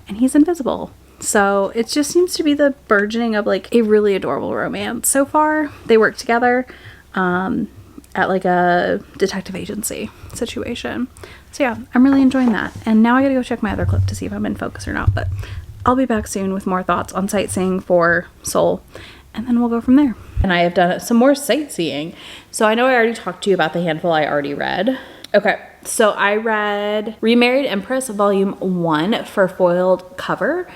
A: and he's invisible. So it just seems to be the burgeoning of like a really adorable romance so far. They work together at like a detective agency situation. So yeah, I'm really enjoying that. And now I gotta go check my other clip to see if I'm in focus or not, but I'll be back soon with more thoughts on Sightseeing for Soul, and then we'll go from there. And I have done some more sightseeing. So I know I already talked to you about the handful I already read. Okay, so I read Remarried Empress Volume 1 for foiled cover.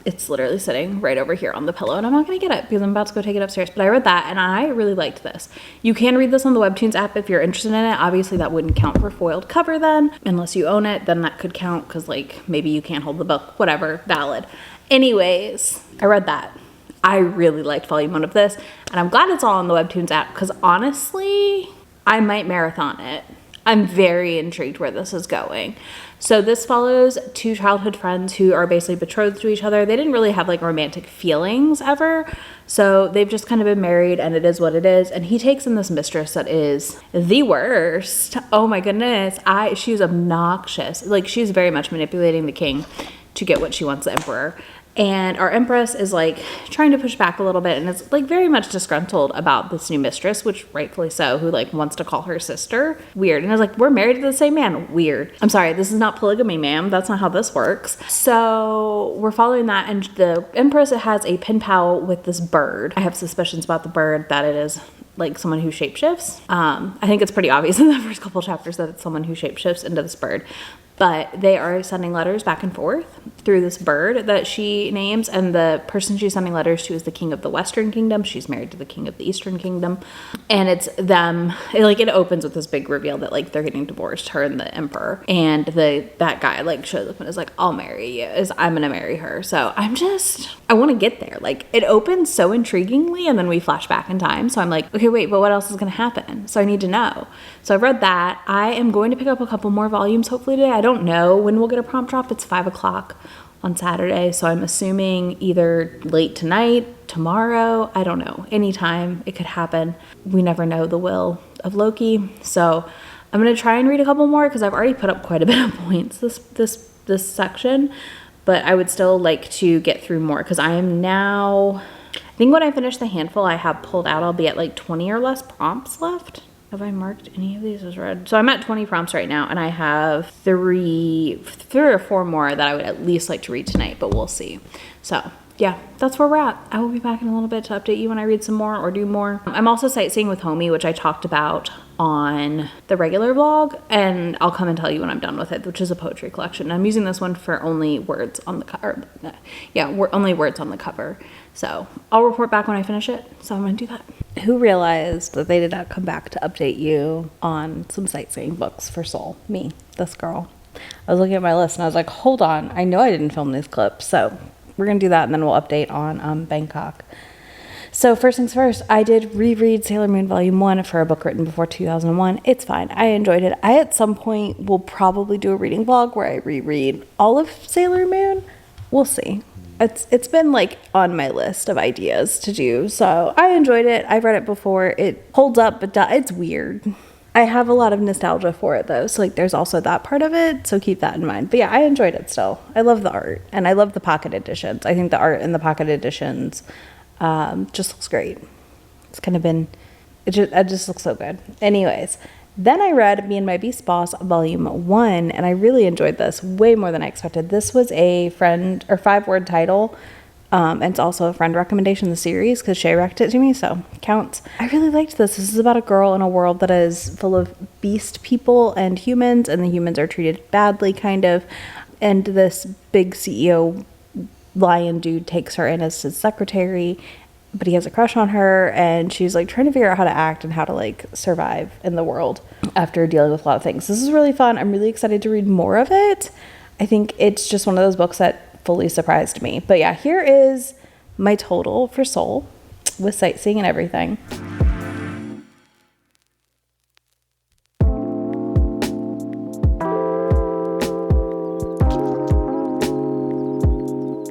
A: It's literally sitting right over here on the pillow, and I'm not going to get it because I'm about to go take it upstairs, but I read that and I really liked this. You can read this on the Webtoons app if you're interested in it. Obviously that wouldn't count for foiled cover then, unless you own it, then that could count because like maybe you can't hold the book, whatever, valid. Anyways, I read that. I really liked volume 1 of this, and I'm glad it's all on the Webtoons app because honestly, I might marathon it. I'm very intrigued where this is going. So this follows 2 childhood friends who are basically betrothed to each other. They didn't really have like romantic feelings ever. So they've just kind of been married and it is what it is. And he takes in this mistress that is the worst. Oh my goodness. She's obnoxious. Like she's very much manipulating the king to get what she wants, the emperor. And our empress is like trying to push back a little bit and is like very much disgruntled about this new mistress, which rightfully so, who like wants to call her sister. Weird. And I was like, we're married to the same man. Weird. I'm sorry, this is not polygamy, ma'am. That's not how this works. So we're following that, and the empress has a pen pal with this bird. I have suspicions about the bird that it is like someone who shapeshifts. I think it's pretty obvious in the first couple chapters that it's someone who shapeshifts into this bird. But they are sending letters back and forth through this bird that she names, and the person she's sending letters to is the king of the Western Kingdom. She's married to the king of the Eastern Kingdom, and it's them. It opens with this big reveal that like they're getting divorced, her and the emperor, and that guy like shows up and is like, "I'll marry you." I'm gonna marry her. So I want to get there. Like it opens so intriguingly, and then we flash back in time. So I'm like, okay, wait, but what else is gonna happen? So I need to know. So I've read that. I am going to pick up a couple more volumes hopefully today. I don't know when we'll get a prompt drop. It's 5 o'clock on Saturday. So I'm assuming either late tonight, tomorrow, I don't know, anytime it could happen. We never know the will of Loki. So I'm going to try and read a couple more because I've already put up quite a bit of points this section, but I would still like to get through more because I am now, I think when I finish the handful I have pulled out, I'll be at like 20 or less prompts left. Have I marked any of these as read? So I'm at 20 prompts right now, and I have three or four more that I would at least like to read tonight, but we'll see. So yeah, that's where we're at. I will be back in a little bit to update you when I read some more or do more. I'm also sightseeing with Homie, which I talked about on the regular vlog, and I'll come and tell you when I'm done with it, which is a poetry collection. I'm using this one for only words on the cover. Yeah, only words on the cover. So I'll report back when I finish it. So I'm going to do that. Who realized that they did not come back to update you on some sightseeing books for Seoul? Me, this girl. I was looking at my list and I was like, hold on, I know I didn't film these clips. So we're going to do that, and then we'll update on Bangkok. So first things first, I did reread Sailor Moon Volume 1 for a book written before 2001. It's fine. I enjoyed it. I at some point will probably do a reading vlog where I reread all of Sailor Moon. We'll see. It's been like on my list of ideas to do. So I enjoyed it. I've read it before. It holds up, but it's weird. I have a lot of nostalgia for it though. So like there's also that part of it. So keep that in mind. But yeah, I enjoyed it still. I love the art, and I love the pocket editions. I think the art in the pocket editions just looks great. It's kind of been, it just looks so good. Anyways, then I read Me and My Beast Boss Volume 1, and I really enjoyed this way more than I expected. This was a friend or 5-word title, and it's also a friend recommendation in the series because Shay recommended it to me, so counts. I really liked this. This is about a girl in a world that is full of beast people and humans, and the humans are treated badly, kind of, and this big CEO lion dude takes her in as his secretary, but he has a crush on her, and she's like trying to figure out how to act and how to like survive in the world after dealing with a lot of things. This is really fun. I'm really excited to read more of it. I think it's just one of those books that fully surprised me. But yeah, here is my total for Seoul with sightseeing and everything.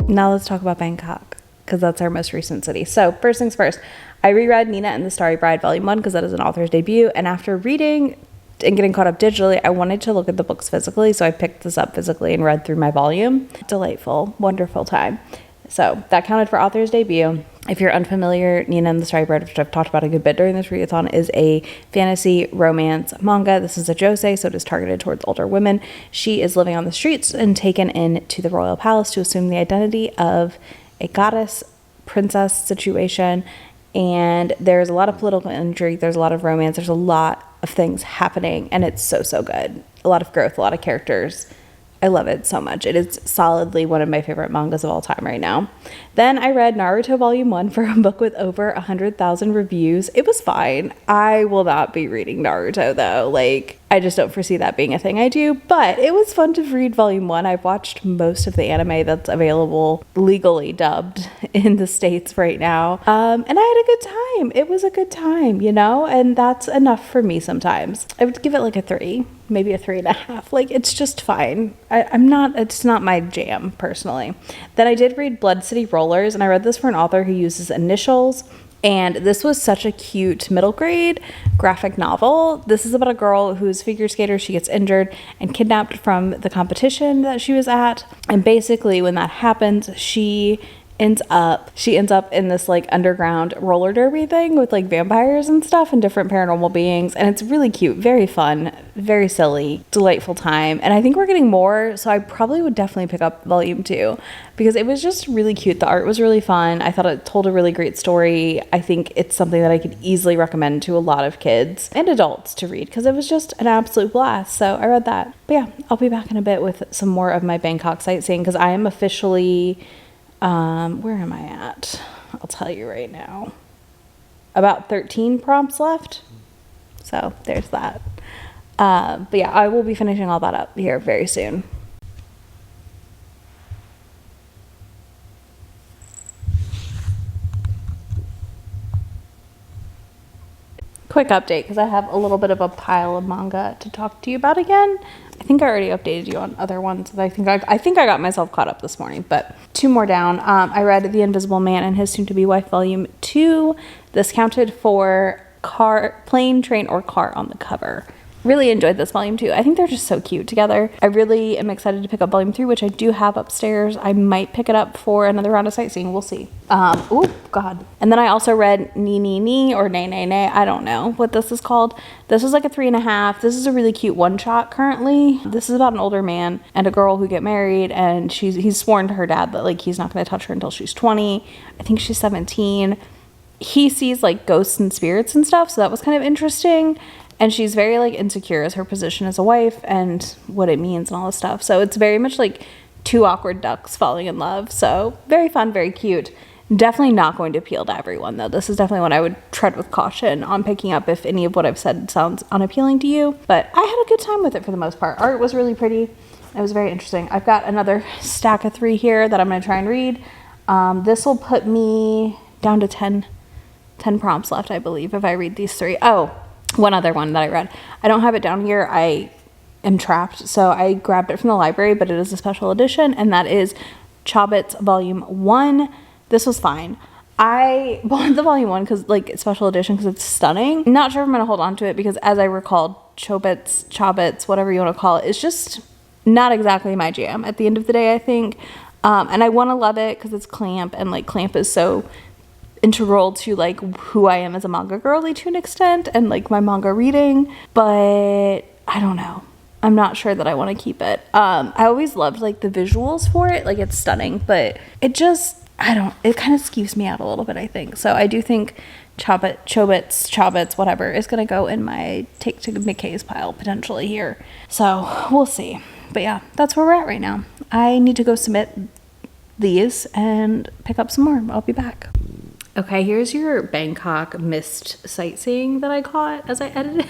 A: Now let's talk about Bangkok, because that's our most recent city. So first things first, I reread Nina and the Starry Bride Volume 1 because that is an author's debut. And after reading and getting caught up digitally, I wanted to look at the books physically. So I picked this up physically and read through my volume. Delightful, wonderful time. So that counted for author's debut. If you're unfamiliar, Nina and the Starry Bride, which I've talked about a good bit during this readathon, is a fantasy romance manga. This is a josei, so it is targeted towards older women. She is living on the streets and taken into the royal palace to assume the identity of a goddess princess situation. And there's a lot of political intrigue. There's a lot of romance. There's a lot
B: of things happening, and it's so, so good. A lot of growth, a lot of characters. I love it so much. It is solidly one of my favorite mangas of all time right now. Then I read Naruto Volume 1 for a book with over 100,000 reviews. It was fine. I will not be reading Naruto though. Like, I just don't foresee that being a thing I do, but it was fun to read Volume 1. I've watched most of the anime that's available legally dubbed in the States right now. And I had a good time. It was a good time, you know, and that's enough for me sometimes. I would give it like a 3, maybe a 3.5. Like, it's just fine. It's not my jam personally. Then I did read Blood City Rollers, and I read this for an author who uses initials. And this was such a cute middle grade graphic novel. This is about a girl who's a figure skater. She gets injured and kidnapped from the competition that she was at. And basically when that happens, she ends up in this like underground roller derby thing with like vampires and stuff and different paranormal beings, and it's really cute, very fun, very silly, delightful time. And I think we're getting more, so I probably would definitely pick up Volume 2 because it was just really cute. The art was really fun. I thought it told a really great story. I think it's something that I could easily recommend to a lot of kids and adults to read because it was just an absolute blast. So I read that. But yeah, I'll be back in a bit with some more of my Bangkok sightseeing because I am officially where am I at? I'll tell you right now. About 13 prompts left. So there's that. But yeah, I will be finishing all that up here very soon. Quick update because I have a little bit of a pile of manga to talk to you about again. I think I already updated you on other ones. I think I got myself caught up this morning, but 2 more down. I read The Invisible Man and His Soon-to-Be Wife Volume 2. This counted for plane, train, or car on the cover. Really enjoyed this Volume 2. I think they're just so cute together. I really am excited to pick up Volume 3, which I do have upstairs. I might pick it up for another round of sightseeing. We'll see. Oh, God. And then I also read Ni Ni Ni or Nay Nay Nay. I don't know what this is called. This is like a 3.5. This is a really cute one-shot currently. This is about an older man and a girl who get married, and he's sworn to her dad that like he's not going to touch her until she's 20. I think she's 17. He sees like ghosts and spirits and stuff, so that was kind of interesting. And she's very like insecure as her position as a wife and what it means and all this stuff. So it's very much like 2 awkward ducks falling in love. So very fun, very cute. Definitely not going to appeal to everyone though. This is definitely one I would tread with caution on picking up if any of what I've said sounds unappealing to you. But I had a good time with it for the most part. Art was really pretty. It was very interesting. I've got another stack of 3 here that I'm going to try and read. This will put me down to 10 prompts left, I believe, if I read these 3. Oh, one other one that I read. I don't have it down here. I am trapped. So I grabbed it from the library, but it is a special edition, and that is Chobits Volume 1. This was fine. I bought the Volume 1 because like special edition because it's stunning. Not sure if I'm going to hold on to it because as I recalled, Chobits, whatever you want to call it, it's just not exactly my jam at the end of the day, I think. And I want to love it because it's Clamp, and like Clamp is so integral to like who I am as a manga girly to an extent and like my manga reading, but I don't know. I'm not sure that I want to keep it. I always loved like the visuals for it, like it's stunning, but it just, it kind of skews me out a little bit, I think. So I do think Chobits, whatever, is going to go in my take to McKay's pile potentially here. So we'll see. But yeah, that's where we're at right now. I need to go submit these and pick up some more. I'll be back. Okay, here's your Bangkok missed sightseeing that I caught as I edited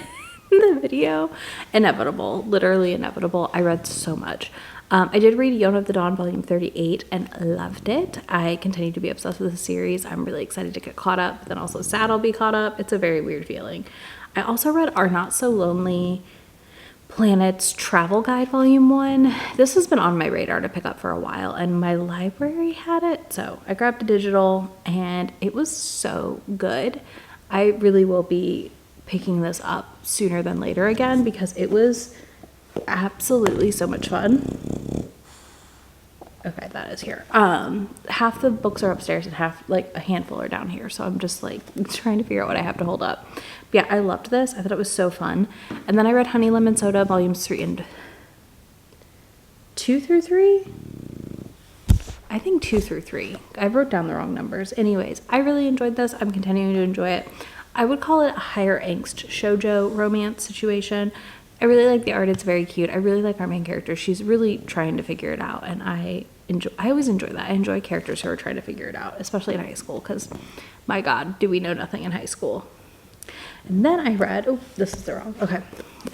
B: the video. Inevitable, literally inevitable. I read so much. I did read Yona of the Dawn Volume 38 and loved it. I continue to be obsessed with the series. I'm really excited to get caught up, but then also sad I'll be caught up. It's a very weird feeling. I also read Are Not So Lonely Planet's Travel Guide Volume 1. This has been on my radar to pick up for a while, and my library had it, so I grabbed a digital, and it was so good. I really will be picking this up sooner than later again because it was absolutely so much fun. Okay, that is here. Half the books are upstairs and half, like a handful are down here, so I'm just like trying to figure out what I have to hold up. But yeah, I loved this. I thought it was so fun. And then I read Honey Lemon Soda Volumes 2 through 3. I think 2 through 3. I wrote down the wrong numbers. Anyways, I really enjoyed this. I'm continuing to enjoy it.
A: I would call it a higher angst shoujo romance situation. I really like the art. It's very cute. I really like our main character. She's really trying to figure it out, and I always enjoy that. I enjoy characters who are trying to figure it out, especially in high school, because my God, do we know nothing in high school. And then I read, oh, this is the wrong, okay.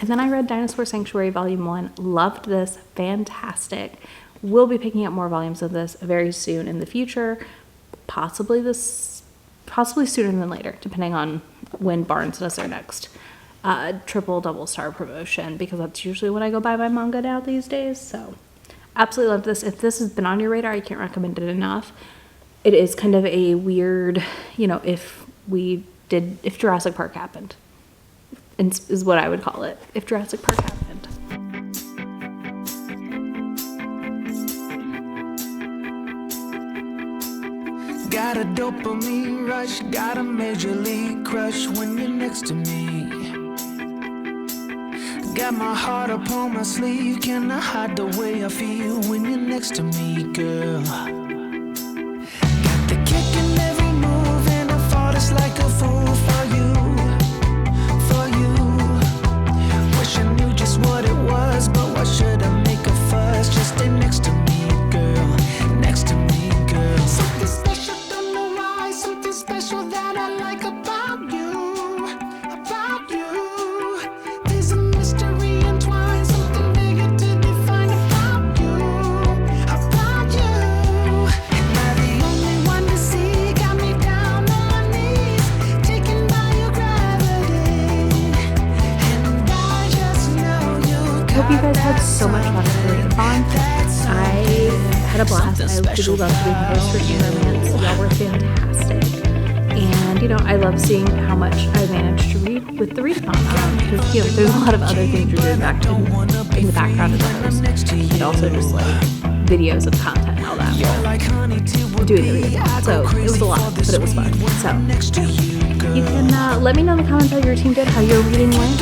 A: And then I read Dinosaur Sanctuary Volume 1. Loved this, fantastic. We'll be picking up more volumes of this very soon in the future. Possibly sooner than later, depending on when Barnes does their next triple double star promotion, because that's usually when I go buy my manga now these days. So absolutely love this. If this has been on your radar, I can't recommend it enough. It is kind of a weird, you know, if Jurassic Park happened, is what I would call it, if Jurassic Park happened.
C: Got a dopamine rush, got a major league crush when you're next to me. Got my heart upon my sleeve, can I hide the way I feel when you're next to me, girl? Got the kick in every move and I fought it's like a fool for you, for you. Wish I knew just what it was, but why should I make a fuss? Just stay next to me, girl, next to me, girl. Something special, don't know why, something special that I like about you, about you. There's a mystery entwined, something bigger to define about you, about you. Am I the only one to see? Got me down on my knees, taken by your gravity, and I just know you.
A: I hope you guys had so much fun with Readathon. I had a blast. I really loved doing voice for romance. Y'all were fantastic. And, you know, I love seeing how much I managed to read with the Readathon. Because, you know, there's a lot of other things you're doing back in the background of those. And also just, like, videos of content and all that while doing the Readathon. So it was a lot, but it was fun. So you can let me know in the comments how your team did, how your reading went.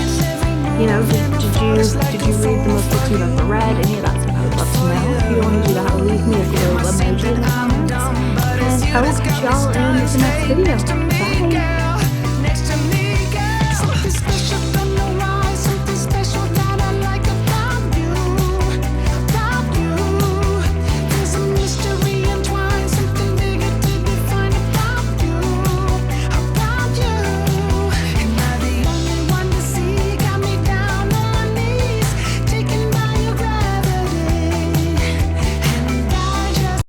A: You know, did you read the most books you've ever read? Any of that stuff I would love to know. If you don't want to do that, leave me a little emoji in the comments. And I will catch y'all in the next video.